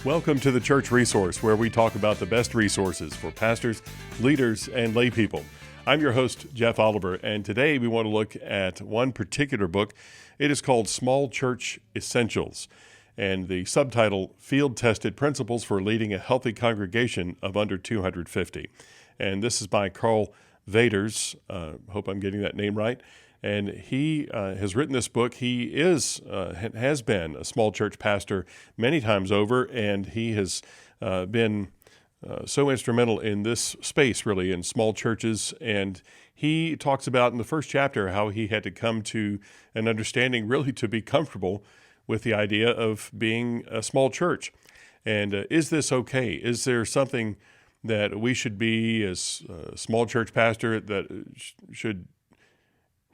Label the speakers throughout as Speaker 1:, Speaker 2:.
Speaker 1: Welcome to the Church Resource, where we talk about the best resources for pastors, leaders, and lay people. I'm your host, Jeff Oliver, and today we want to look at one particular book. It is called Small Church Essentials, and the subtitle, Field-Tested Principles for Leading a Healthy Congregation of Under 250. And this is by Karl Vaters. Hope I'm getting that name right. And he has written this book. He has been a small church pastor many times over, and he has been so instrumental in this space, really, in small churches. And he talks about in the first chapter how he had to come to an understanding, really, to be comfortable with the idea of being a small church. And is this okay? Is there something that we should be as a small church pastor that should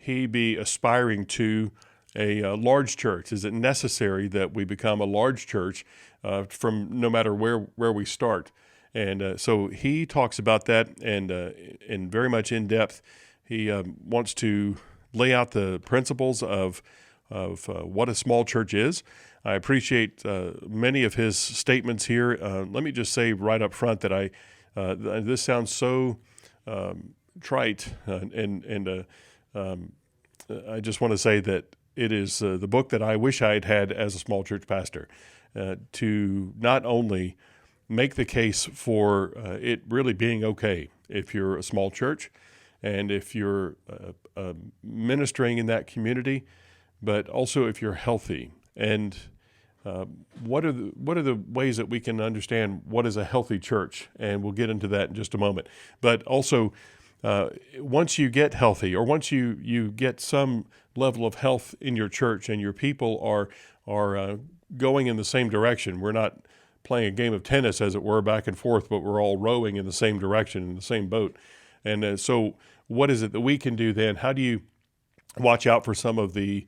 Speaker 1: he be aspiring to a large church? Is it necessary that we become a large church from no matter where we start? And so he talks about that and very much in depth. He wants to lay out the principles of what a small church is. I appreciate many of his statements here. Let me just say right up front that this sounds so trite and I just want to say that it is the book that I wish I had had as a small church pastor to not only make the case for it really being okay if you're a small church and if you're ministering in that community, but also if you're healthy. And what are the ways that we can understand what is a healthy church? And we'll get into that in just a moment. But also, once you get healthy, or once you get some level of health in your church and your people are going in the same direction, we're not playing a game of tennis, as it were, back and forth, but we're all rowing in the same direction, in the same boat. And so what is it that we can do then? How do you watch out for some of the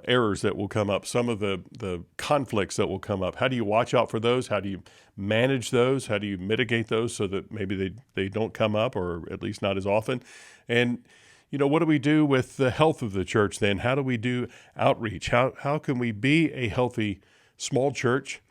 Speaker 1: errors that will come up, some of the conflicts that will come up? How do you watch out for those? How do you manage those? How do you mitigate those so that maybe they don't come up, or at least not as often? And, what do we do with the health of the church then? How do we do outreach? How can we be a healthy small church,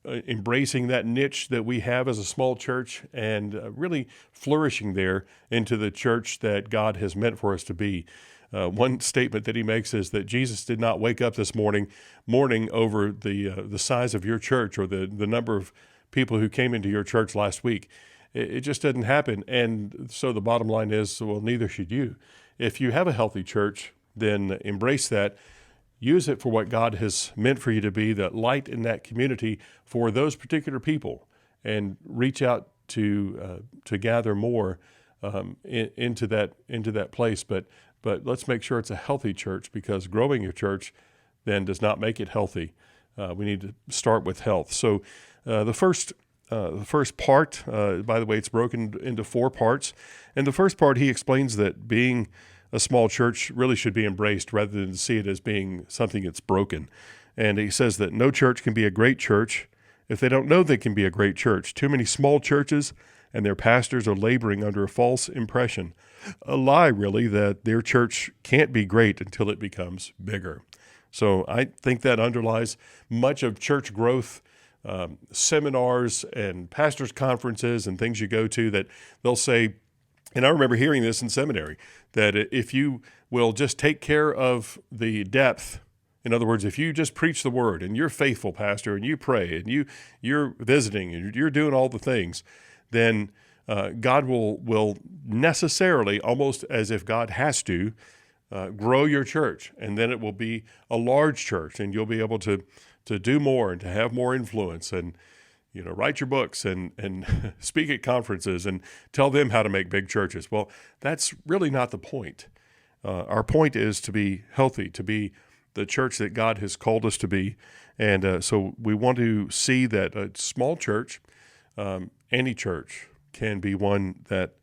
Speaker 1: embracing that niche that we have as a small church and really flourishing there into the church that God has meant for us to be? One statement that he makes is that Jesus did not wake up this morning mourning over the size of your church or the number of people who came into your church last week. It just didn't happen. And so the bottom line is, well, neither should you. If you have a healthy church, then embrace that. Use it for what God has meant for you to be, the light in that community for those particular people, and reach out to gather more into that place. But let's make sure it's a healthy church, because growing your church then does not make it healthy. We need to start with health. So the first part, by the way, it's broken into 4 parts. And the first part, he explains that being a small church really should be embraced rather than see it as being something that's broken. And he says that no church can be a great church if they don't know they can be a great church. Too many small churches and their pastors are laboring under a false impression, a lie, really, that their church can't be great until it becomes bigger. So I think that underlies much of church growth, seminars and pastors' conferences and things you go to, that they'll say, and I remember hearing this in seminary, that if you will just take care of the depth, in other words, if you just preach the word and you're faithful, pastor, and you pray and you're visiting and you're doing all the things, then God will necessarily, almost as if God has to, grow your church, and then it will be a large church, and you'll be able to do more and to have more influence, and write your books and speak at conferences and tell them how to make big churches. Well, that's really not the point. Our point is to be healthy, to be the church that God has called us to be, and so we want to see that a small church, any church, can be one that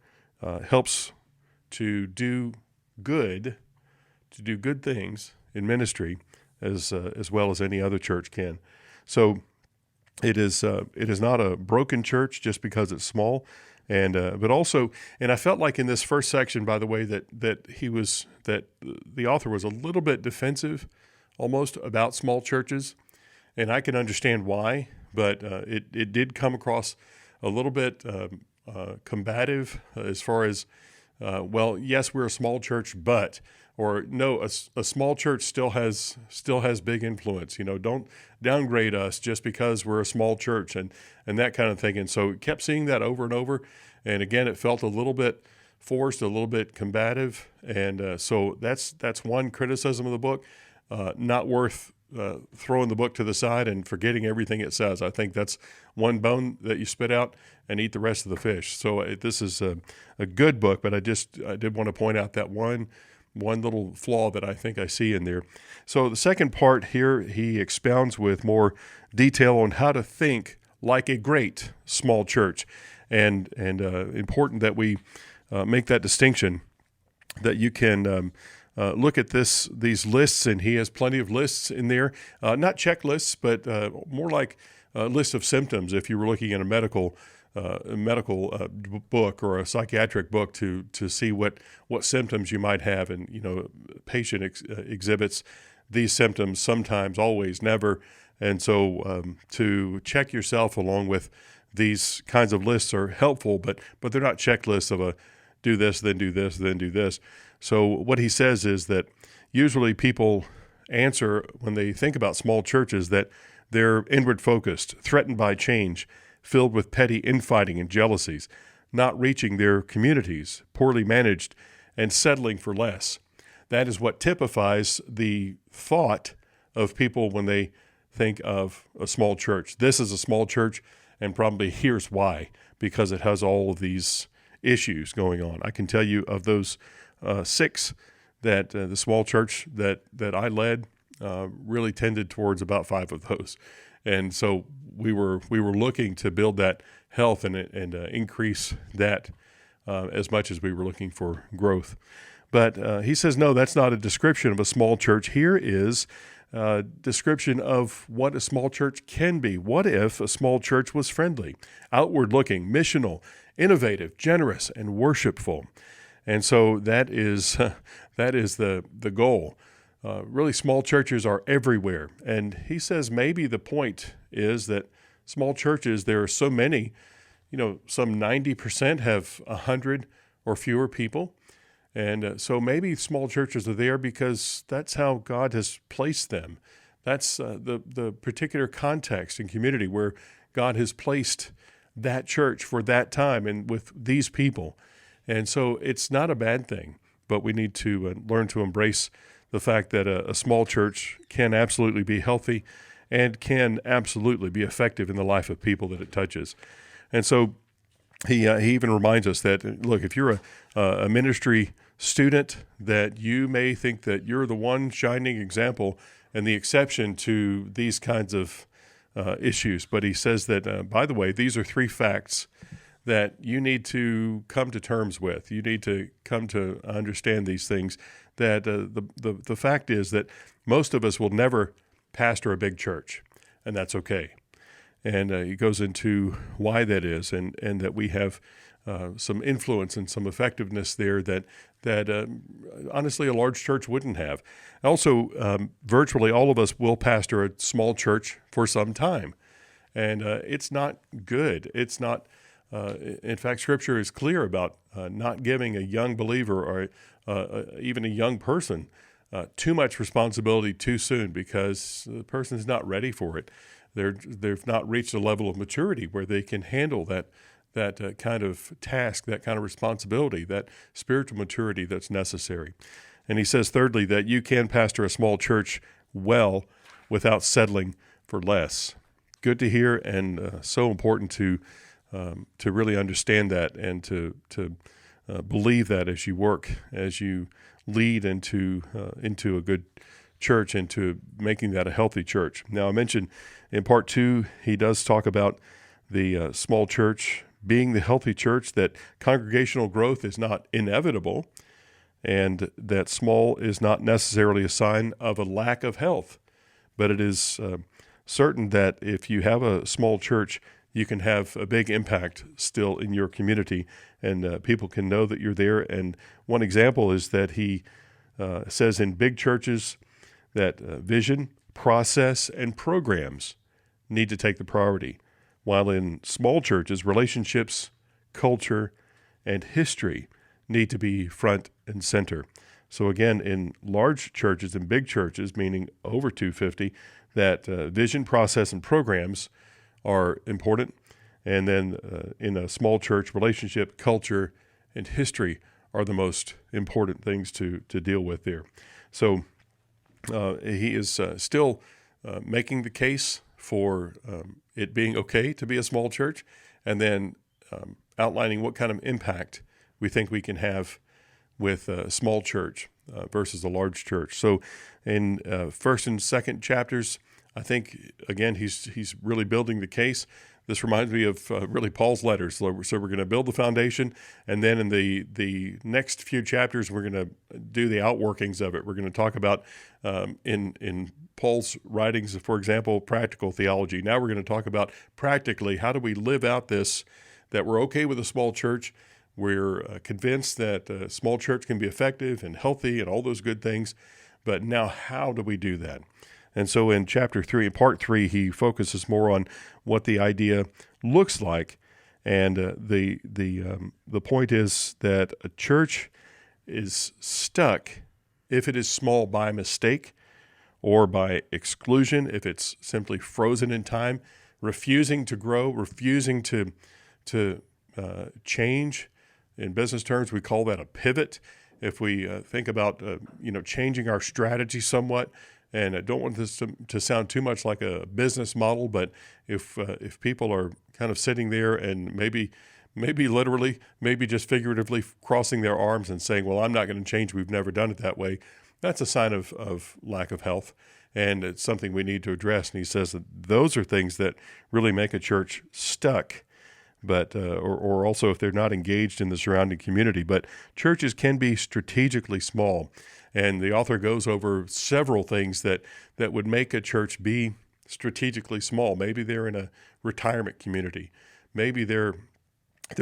Speaker 1: helps to do good things in ministry as well as any other church can. So it is not a broken church just because it's small, and but also, and I felt like in this first section, by the way, that the author was a little bit defensive, almost, about small churches, and I can understand why. but it did come across a little bit combative as far as, well, yes, we're a small church, but, or no, a small church still has big influence. Don't downgrade us just because we're a small church, and that kind of thing. And so kept seeing that over and over. And again, it felt a little bit forced, a little bit combative. And so that's one criticism of the book. Not worth throwing the book to the side and forgetting everything it says. I think that's one bone that you spit out and eat the rest of the fish. So this is a good book, but I did want to point out that one little flaw that I think I see in there. So the second part here, he expounds with more detail on how to think like a great small church, and important that we make that distinction, that you can look at these lists, and he has plenty of lists in there, not checklists, but more like a list of symptoms. If you were looking at a medical book or a psychiatric book to see what symptoms you might have, and patient exhibits these symptoms sometimes, always, never, and so to check yourself along with these kinds of lists are helpful, but they're not checklists of a do this, then do this, then do this. So what he says is that usually people answer when they think about small churches that they're inward focused, threatened by change, filled with petty infighting and jealousies, not reaching their communities, poorly managed, and settling for less. That is what typifies the thought of people when they think of a small church. This is a small church, and probably here's why, because it has all of these issues going on. I can tell you of those 6 that the small church that I led really tended towards about 5 of those. And so we were looking to build that health and increase that as much as we were looking for growth. But he says, no, that's not a description of a small church. Here is a description of what a small church can be. What if a small church was friendly, outward-looking, missional, innovative, generous, and worshipful? And so that is the goal. Really, small churches are everywhere. And he says maybe the point is that small churches, there are so many, some 90% have 100 or fewer people. And so maybe small churches are there because that's how God has placed them. That's the particular context and community where God has placed that church for that time and with these people. And so it's not a bad thing, but we need to learn to embrace the fact that a small church can absolutely be healthy and can absolutely be effective in the life of people that it touches. And so he even reminds us that, look, if you're a ministry student, that you may think that you're the one shining example and the exception to these kinds of issues. But he says that, by the way, these are 3 facts that you need to come to terms with. You need to come to understand these things, that the fact is that most of us will never pastor a big church, and that's okay. And he goes into why that is, and that we have some influence and some effectiveness there that honestly a large church wouldn't have. Also, virtually all of us will pastor a small church for some time, and it's not good. It's not. In fact, Scripture is clear about not giving a young believer or even a young person too much responsibility too soon, because the person is not ready for it. They've not reached a level of maturity where they can handle that kind of task, that kind of responsibility, that spiritual maturity that's necessary. And he says, thirdly, that you can pastor a small church well without settling for less. Good to hear, and so important to really understand that and to believe that as you work, as you lead into a good church, into making that a healthy church. Now, I mentioned in part 2, he does talk about the small church being the healthy church, that congregational growth is not inevitable, and that small is not necessarily a sign of a lack of health, but it is certain that if you have a small church, you can have a big impact still in your community, and people can know that you're there. And one example is that he says in big churches that vision, process, and programs need to take the priority, while in small churches, relationships, culture, and history need to be front and center. So again, in large churches and big churches, meaning over 250, that vision, process, and programs are important. And then in a small church, relationship, culture, and history are the most important things to deal with there. So he is still making the case for it being okay to be a small church, and then outlining what kind of impact we think we can have with a small church versus a large church. So in first and second chapters, I think, again, he's really building the case. This reminds me of really Paul's letters. So we're going to build the foundation, and then in the next few chapters, we're going to do the outworkings of it. We're going to talk about, in Paul's writings, for example, practical theology. Now we're going to talk about practically how do we live out this, that we're okay with a small church. We're convinced that a small church can be effective and healthy and all those good things. But now how do we do that? And so in chapter 3, part 3, he focuses more on what the idea looks like. And the point is that a church is stuck if it is small by mistake or by exclusion, if it's simply frozen in time, refusing to grow, refusing to change. In business terms, we call that a pivot. If we think about changing our strategy somewhat, and I don't want this to sound too much like a business model, but if people are kind of sitting there and maybe literally, maybe just figuratively crossing their arms and saying, well, I'm not going to change, we've never done it that way, that's a sign of lack of health, and it's something we need to address. And he says that those are things that really make a church stuck, but or also if they're not engaged in the surrounding community. But churches can be strategically small. And the author goes over several things that would make a church be strategically small. Maybe they're in a retirement community. Maybe they're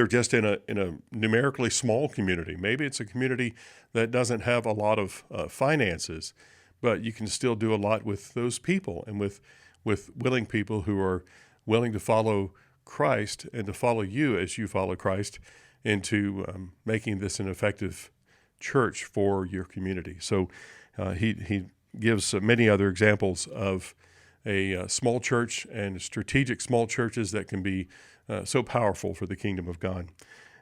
Speaker 1: just in a numerically small community. Maybe it's a community that doesn't have a lot of finances, but you can still do a lot with those people and with willing people who are willing to follow Christ and to follow you as you follow Christ into making this an effective church for your community. So he gives many other examples of a small church and strategic small churches that can be so powerful for the kingdom of God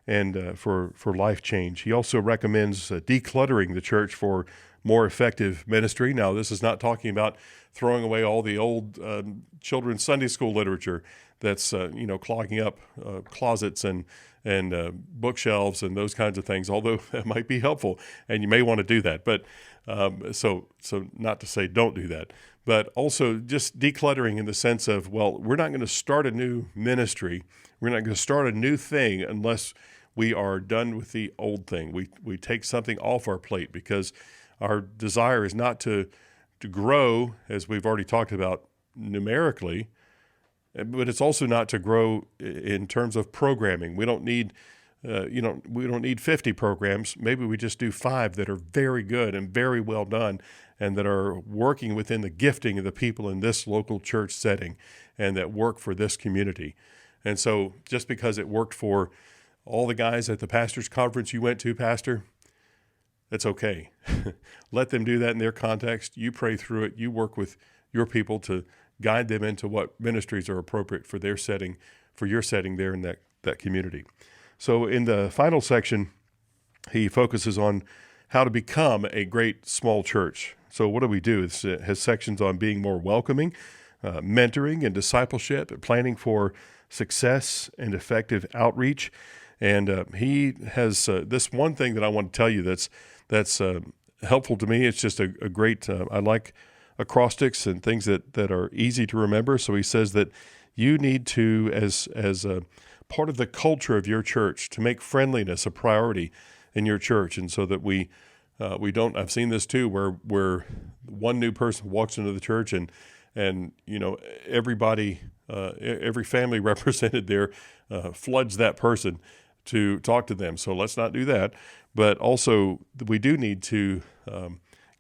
Speaker 1: and for life change. He also recommends decluttering the church for more effective ministry. Now, this is not talking about throwing away all the old children's Sunday school literature that's clogging up closets and bookshelves and those kinds of things, although that might be helpful, and you may want to do that. But so not to say don't do that, but also just decluttering in the sense of, well, we're not going to start a new ministry. We're not going to start a new thing unless we are done with the old thing. We take something off our plate because our desire is not to grow, as we've already talked about numerically, but it's also not to grow in terms of programming. We don't need, we don't need 50 programs. Maybe we just do 5 that are very good and very well done and that are working within the gifting of the people in this local church setting and that work for this community. And so just because it worked for all the guys at the pastor's conference you went to, Pastor, that's okay. Let them do that in their context. You pray through it. You work with your people to guide them into what ministries are appropriate for their setting, for your setting there in that community. So in the final section, he focuses on how to become a great small church. So what do we do? It has sections on being more welcoming, mentoring and discipleship, planning for success and effective outreach. And he has this one thing that I want to tell you that's helpful to me. It's just a great, I like acrostics and things that are easy to remember. So he says that you need to, as a part of the culture of your church, to make friendliness a priority in your church. And so that we don't, I've seen this too, where one new person walks into the church and everybody, every family represented there floods that person to talk to them. So let's not do that. But also we do need to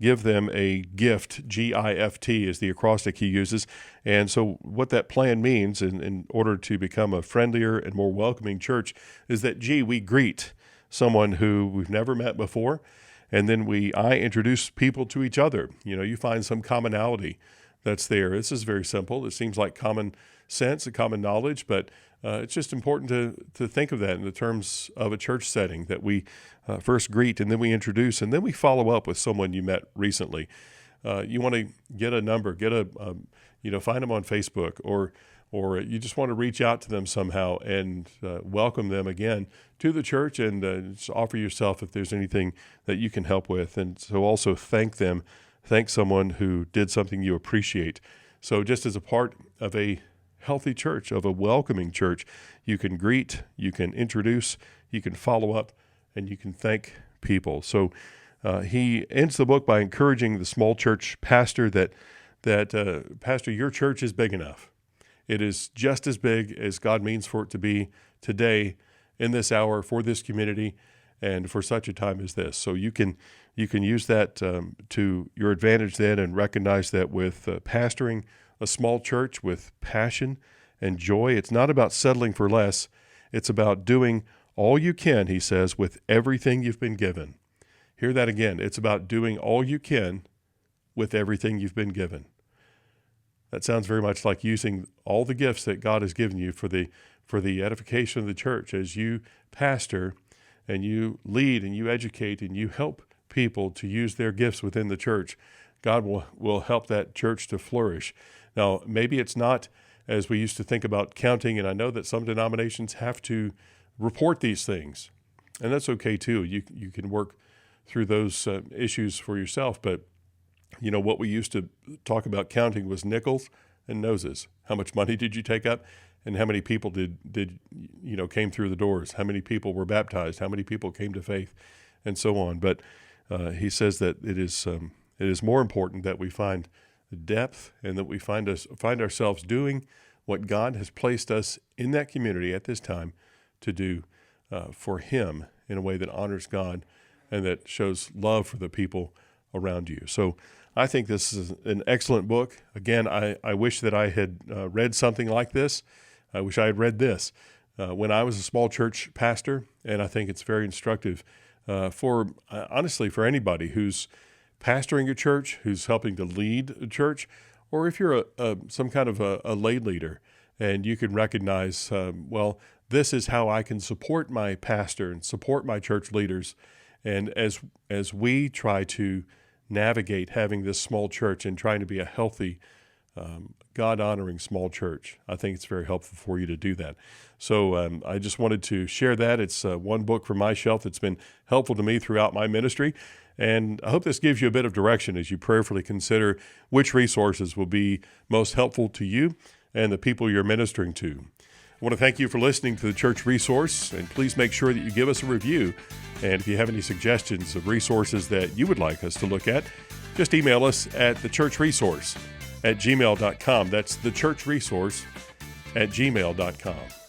Speaker 1: give them a gift. GIFT is the acrostic he uses. And so what that plan means in order to become a friendlier and more welcoming church is that, we greet someone who we've never met before. And then I introduce people to each other. You find some commonality that's there. This is very simple. It seems like common sense, a common knowledge, but it's just important to think of that in the terms of a church setting, that we first greet and then we introduce and then we follow up with someone you met recently. You want to get a number, find them on Facebook, or you just want to reach out to them somehow and welcome them again to the church and just offer yourself if there's anything that you can help with. And so also thank someone who did something you appreciate. So just as a part of a healthy church, of a welcoming church, you can greet, you can introduce, you can follow up, and you can thank people. So he ends the book by encouraging the small church pastor that Pastor, your church is big enough. It is just as big as God means for it to be today, in this hour, for this community, and for such a time as this. So you can use that to your advantage then, and recognize that with pastoring a small church with passion and joy, it's not about settling for less. It's about doing all you can, he says, with everything you've been given. Hear that again. It's about doing all you can with everything you've been given. That sounds very much like using all the gifts that God has given you for the edification of the church. As you pastor and you lead and you educate and you help people to use their gifts within the church, God will help that church to flourish. Now, maybe it's not as we used to think about counting, and I know that some denominations have to report these things, and that's okay too. You can work through those issues for yourself, but what we used to talk about counting was nickels and noses. How much money did you take up, and how many people did came through the doors? How many people were baptized? How many people came to faith, and so on. But he says that it is more important that we find depth and that we find ourselves doing what God has placed us in that community at this time to do for Him in a way that honors God and that shows love for the people around you. So I think this is an excellent book. Again, I wish that I had read something like this. I wish I had read this when I was a small church pastor, and I think it's very instructive honestly, for anybody who's pastoring a church, who's helping to lead a church, or if you're some kind of a lay leader and you can recognize, this is how I can support my pastor and support my church leaders. And as we try to navigate having this small church and trying to be a healthy, God-honoring small church, I think it's very helpful for you to do that. So I just wanted to share that. It's one book from my shelf that's been helpful to me throughout my ministry. And I hope this gives you a bit of direction as you prayerfully consider which resources will be most helpful to you and the people you're ministering to. I want to thank you for listening to the Church Resource, and please make sure that you give us a review. And if you have any suggestions of resources that you would like us to look at, just email us at thechurchresource@gmail.com. That's thechurchresource@gmail.com.